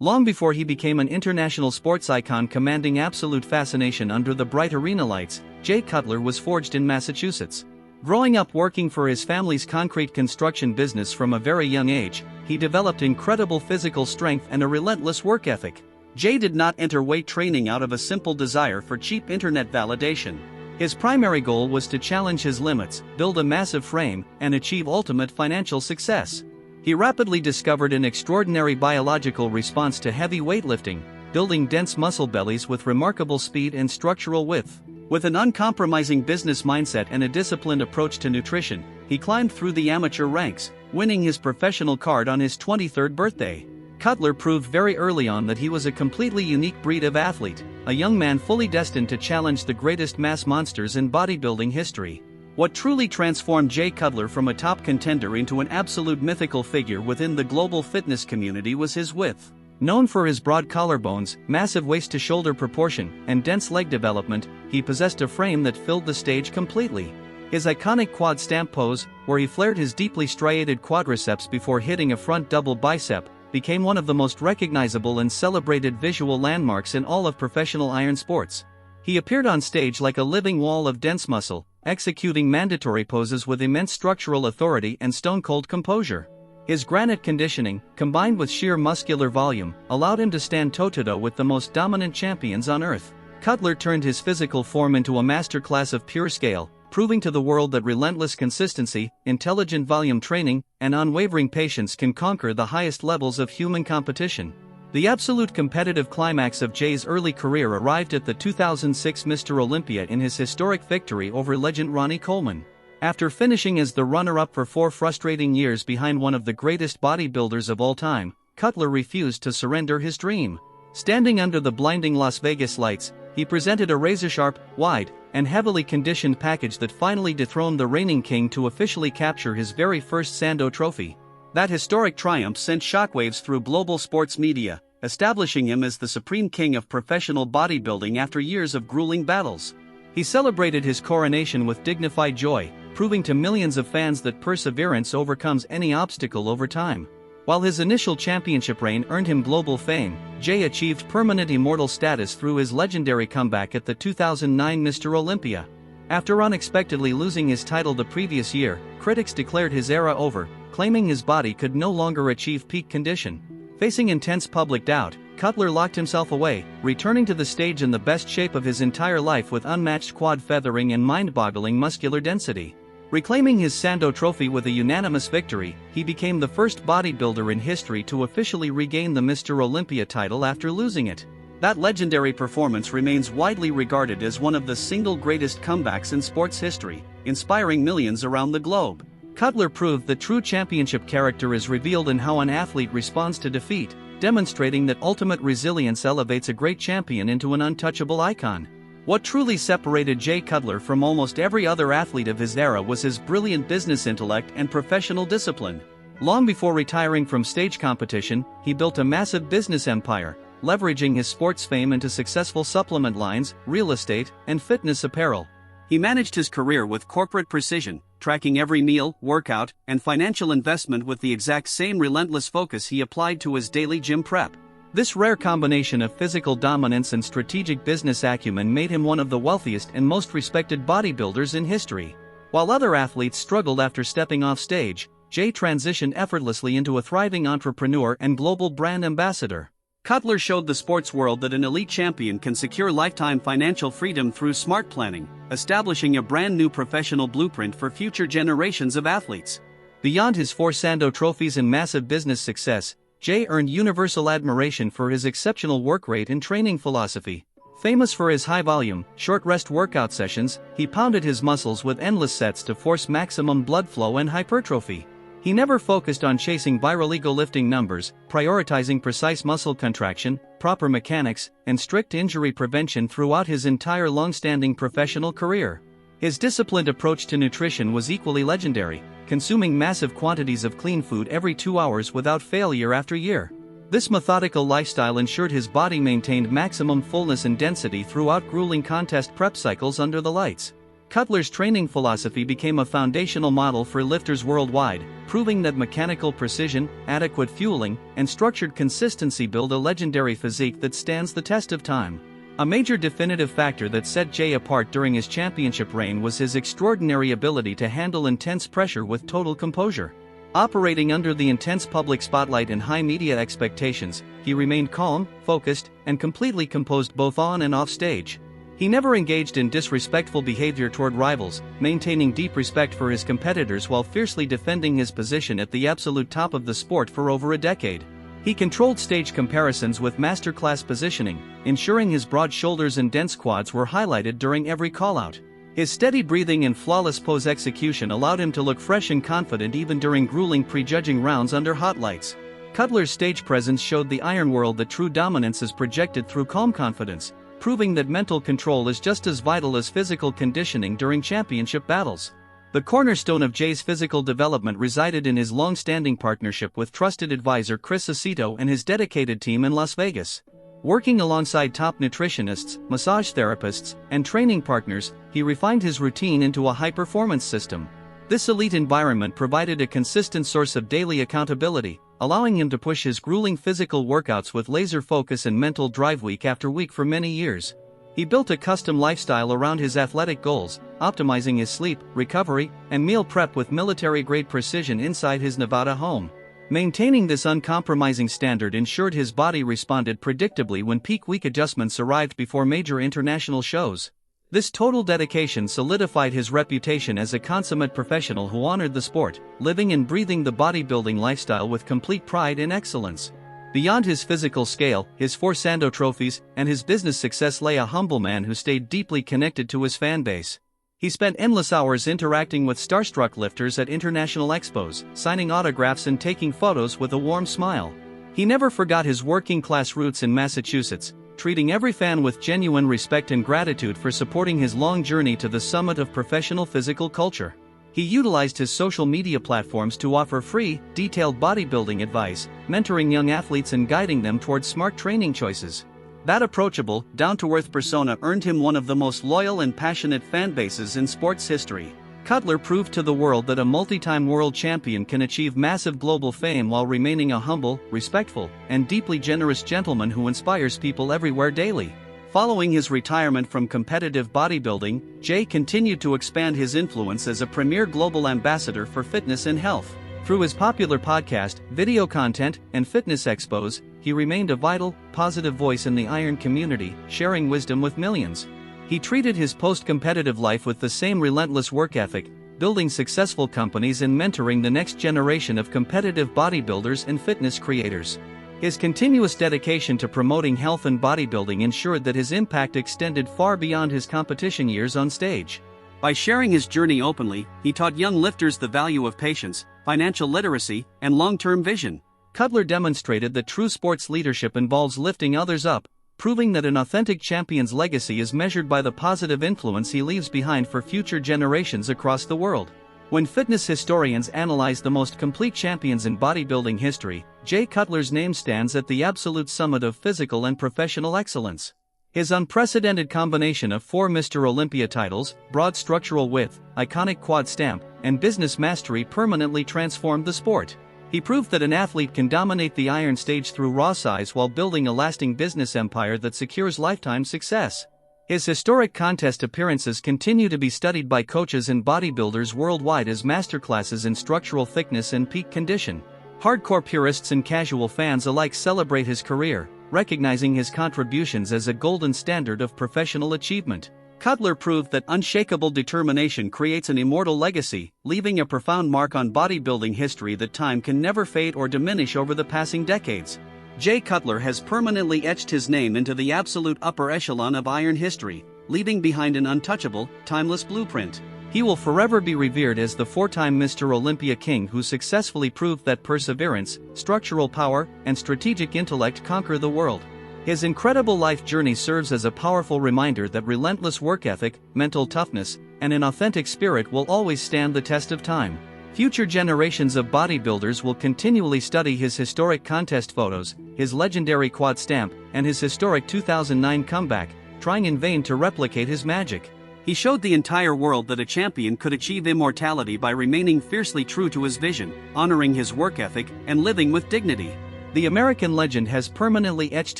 Long before he became an international sports icon commanding absolute fascination under the bright arena lights, Jay Cutler was forged in Massachusetts. Growing up working for his family's concrete construction business from a very young age, he developed incredible physical strength and a relentless work ethic. Jay did not enter weight training out of a simple desire for cheap internet validation. His primary goal was to challenge his limits, build a massive frame, and achieve ultimate financial success. He rapidly discovered an extraordinary biological response to heavy weightlifting, building dense muscle bellies with remarkable speed and structural width. With an uncompromising business mindset and a disciplined approach to nutrition, he climbed through the amateur ranks, winning his professional card on his 23rd birthday. Cutler proved very early on that he was a completely unique breed of athlete, a young man fully destined to challenge the greatest mass monsters in bodybuilding history. What truly transformed Jay Cutler from a top contender into an absolute mythical figure within the global fitness community was his width. Known for his broad collarbones, massive waist-to-shoulder proportion, and dense leg development, he possessed a frame that filled the stage completely. His iconic quad stamp pose, where he flared his deeply striated quadriceps before hitting a front double bicep, became one of the most recognizable and celebrated visual landmarks in all of professional iron sports. He appeared on stage like a living wall of dense muscle, executing mandatory poses with immense structural authority and stone-cold composure. His granite conditioning, combined with sheer muscular volume, allowed him to stand toe-to-toe with the most dominant champions on earth. Cutler turned his physical form into a masterclass of pure scale, proving to the world that relentless consistency, intelligent volume training, and unwavering patience can conquer the highest levels of human competition. The absolute competitive climax of Jay's early career arrived at the 2006 Mr. Olympia in his historic victory over legend Ronnie Coleman. After finishing as the runner-up for 4 frustrating years behind one of the greatest bodybuilders of all time, Cutler refused to surrender his dream. Standing under the blinding Las Vegas lights, he presented a razor-sharp, wide, and heavily conditioned package that finally dethroned the reigning king to officially capture his very first Sando trophy. That historic triumph sent shockwaves through global sports media, establishing him as the supreme king of professional bodybuilding after years of grueling battles. He celebrated his coronation with dignified joy, proving to millions of fans that perseverance overcomes any obstacle over time. While his initial championship reign earned him global fame, Jay achieved permanent immortal status through his legendary comeback at the 2009 Mr. Olympia. After unexpectedly losing his title the previous year, critics declared his era over, claiming his body could no longer achieve peak condition. Facing intense public doubt, Cutler locked himself away, returning to the stage in the best shape of his entire life with unmatched quad feathering and mind-boggling muscular density. Reclaiming his Sando trophy with a unanimous victory, he became the first bodybuilder in history to officially regain the Mr. Olympia title after losing it. That legendary performance remains widely regarded as one of the single greatest comebacks in sports history, inspiring millions around the globe. Cutler proved that true championship character is revealed in how an athlete responds to defeat, demonstrating that ultimate resilience elevates a great champion into an untouchable icon. What truly separated Jay Cutler from almost every other athlete of his era was his brilliant business intellect and professional discipline. Long before retiring from stage competition, he built a massive business empire, leveraging his sports fame into successful supplement lines, real estate, and fitness apparel. He managed his career with corporate precision, tracking every meal, workout, and financial investment with the exact same relentless focus he applied to his daily gym prep. This rare combination of physical dominance and strategic business acumen made him one of the wealthiest and most respected bodybuilders in history. While other athletes struggled after stepping off stage, Jay transitioned effortlessly into a thriving entrepreneur and global brand ambassador. Cutler showed the sports world that an elite champion can secure lifetime financial freedom through smart planning, establishing a brand new professional blueprint for future generations of athletes. Beyond his 4 Sando trophies and massive business success, Jay earned universal admiration for his exceptional work rate and training philosophy. Famous for his high-volume, short-rest workout sessions, he pounded his muscles with endless sets to force maximum blood flow and hypertrophy. He never focused on chasing viral ego lifting numbers, prioritizing precise muscle contraction, proper mechanics, and strict injury prevention throughout his entire long-standing professional career. His disciplined approach to nutrition was equally legendary, consuming massive quantities of clean food every 2 hours without fail year after year. This methodical lifestyle ensured his body maintained maximum fullness and density throughout grueling contest prep cycles under the lights. Cutler's training philosophy became a foundational model for lifters worldwide, proving that mechanical precision, adequate fueling, and structured consistency build a legendary physique that stands the test of time. A major definitive factor that set Jay apart during his championship reign was his extraordinary ability to handle intense pressure with total composure. Operating under the intense public spotlight and high media expectations, he remained calm, focused, and completely composed both on and off stage. He never engaged in disrespectful behavior toward rivals, maintaining deep respect for his competitors while fiercely defending his position at the absolute top of the sport for over a decade. He controlled stage comparisons with masterclass positioning, ensuring his broad shoulders and dense quads were highlighted during every callout. His steady breathing and flawless pose execution allowed him to look fresh and confident even during grueling prejudging rounds under hot lights. Cutler's stage presence showed the iron world that true dominance is projected through calm confidence, proving that mental control is just as vital as physical conditioning during championship battles. The cornerstone of Jay's physical development resided in his long-standing partnership with trusted advisor Chris Aceto and his dedicated team in Las Vegas. Working alongside top nutritionists, massage therapists, and training partners, he refined his routine into a high-performance system. This elite environment provided a consistent source of daily accountability, allowing him to push his grueling physical workouts with laser focus and mental drive week after week for many years. He built a custom lifestyle around his athletic goals, optimizing his sleep, recovery, and meal prep with military-grade precision inside his Nevada home. Maintaining this uncompromising standard ensured his body responded predictably when peak week adjustments arrived before major international shows. This total dedication solidified his reputation as a consummate professional who honored the sport, living and breathing the bodybuilding lifestyle with complete pride and excellence. Beyond his physical scale, his 4 Sando trophies, and his business success lay a humble man who stayed deeply connected to his fan base. He spent endless hours interacting with starstruck lifters at international expos, signing autographs and taking photos with a warm smile. He never forgot his working-class roots in Massachusetts, treating every fan with genuine respect and gratitude for supporting his long journey to the summit of professional physical culture. He utilized his social media platforms to offer free, detailed bodybuilding advice, mentoring young athletes and guiding them towards smart training choices. That approachable, down-to-earth persona earned him one of the most loyal and passionate fan bases in sports history. Cutler proved to the world that a multi-time world champion can achieve massive global fame while remaining a humble, respectful, and deeply generous gentleman who inspires people everywhere daily. Following his retirement from competitive bodybuilding, Jay continued to expand his influence as a premier global ambassador for fitness and health. Through his popular podcast, video content, and fitness expos, he remained a vital, positive voice in the iron community, sharing wisdom with millions. He treated his post-competitive life with the same relentless work ethic, building successful companies and mentoring the next generation of competitive bodybuilders and fitness creators. His continuous dedication to promoting health and bodybuilding ensured that his impact extended far beyond his competition years on stage. By sharing his journey openly, he taught young lifters the value of patience, financial literacy, and long-term vision. Cutler demonstrated that true sports leadership involves lifting others up, proving that an authentic champion's legacy is measured by the positive influence he leaves behind for future generations across the world. When fitness historians analyze the most complete champions in bodybuilding history, Jay Cutler's name stands at the absolute summit of physical and professional excellence. His unprecedented combination of 4 Mr. Olympia titles, broad structural width, iconic quad stamp, and business mastery permanently transformed the sport. He proved that an athlete can dominate the iron stage through raw size while building a lasting business empire that secures lifetime success. His historic contest appearances continue to be studied by coaches and bodybuilders worldwide as masterclasses in structural thickness and peak condition. Hardcore purists and casual fans alike celebrate his career, recognizing his contributions as a golden standard of professional achievement. Cutler proved that unshakable determination creates an immortal legacy, leaving a profound mark on bodybuilding history that time can never fade or diminish over the passing decades. Jay Cutler has permanently etched his name into the absolute upper echelon of iron history, leaving behind an untouchable, timeless blueprint. He will forever be revered as the 4-time Mr. Olympia King who successfully proved that perseverance, structural power, and strategic intellect conquer the world. His incredible life journey serves as a powerful reminder that relentless work ethic, mental toughness, and an authentic spirit will always stand the test of time. Future generations of bodybuilders will continually study his historic contest photos, his legendary quad stamp, and his historic 2009 comeback, trying in vain to replicate his magic. He showed the entire world that a champion could achieve immortality by remaining fiercely true to his vision, honoring his work ethic, and living with dignity. The American legend has permanently etched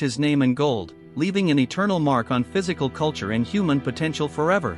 his name in gold, leaving an eternal mark on physical culture and human potential forever.